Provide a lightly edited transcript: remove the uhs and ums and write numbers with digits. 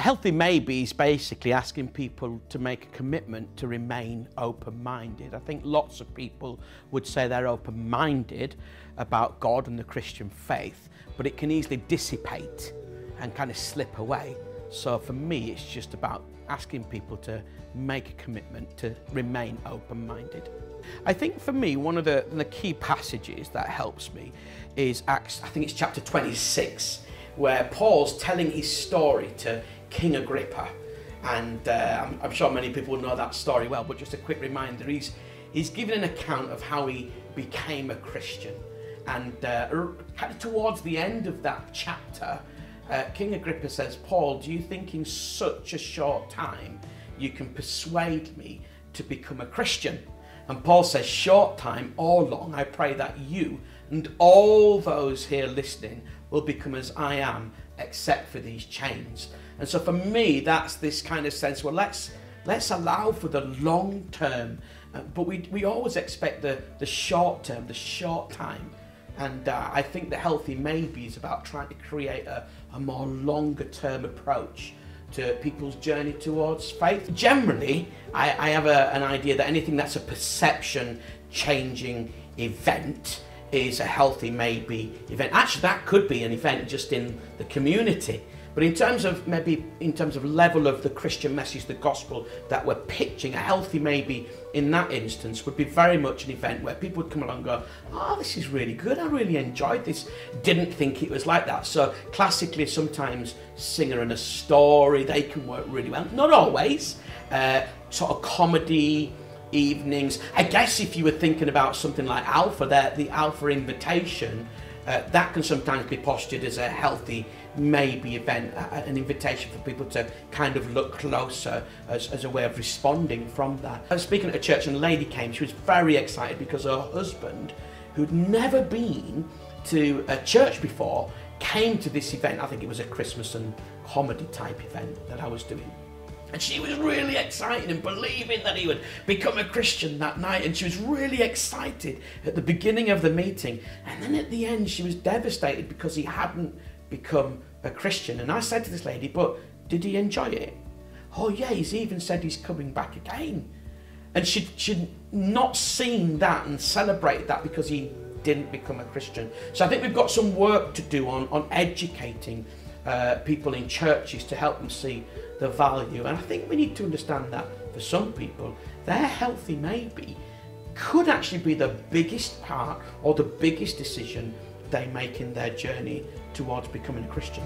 healthy maybe is basically asking people to make a commitment to remain open-minded. I think lots of people would say they're open-minded about God and the Christian faith, but it can easily dissipate and kind of slip away. So for me, it's just about asking people to make a commitment to remain open-minded. I think for me, one of the key passages that helps me is Acts, I think it's chapter 26, where Paul's telling his story to King Agrippa. And I'm sure many people will know that story well, but just a quick reminder, he's given an account of how he became a Christian. And kind of towards the end of that chapter, King Agrippa says, "Paul, do you think in such a short time you can persuade me to become a Christian?" And Paul says, "Short time or long, I pray that you and all those here listening will become as I am, except for these chains." And so for me, that's this kind of sense, well, let's allow for the long term, but we always expect the short term, the short time. And I think the healthy maybe is about trying to create a more longer term approach to people's journey towards faith. Generally, I have an idea that anything that's a perception changing event is a healthy maybe event. Actually, that could be an event just in the community. But in terms of level of the Christian message, the gospel that we're pitching, a healthy maybe in that instance would be very much an event where people would come along and go, "Oh, this is really good, I really enjoyed this, didn't think it was like that." So classically, sometimes singer and a story, they can work really well. Not always. Sort of comedy evenings. I guess if you were thinking about something like Alpha, the Alpha invitation, that can sometimes be postured as a healthy maybe event, an invitation for people to kind of look closer as a way of responding from that. I was speaking at a church and a lady came. She was very excited because her husband, who'd never been to a church before, came to this event. I think it was a Christmas and comedy type event that I was doing. And she was really excited and believing that he would become a Christian that night. And she was really excited at the beginning of the meeting. And then at the end, she was devastated because he hadn't become a Christian. And I said to this lady, "But did he enjoy it?" "Oh yeah, he's even said he's coming back again." And she'd not seen that and celebrated that because he didn't become a Christian. So I think we've got some work to do on educating people in churches to help them see the value. And I think we need to understand that for some people, their healthy maybe could actually be the biggest part or the biggest decision they make in their journey towards becoming a Christian.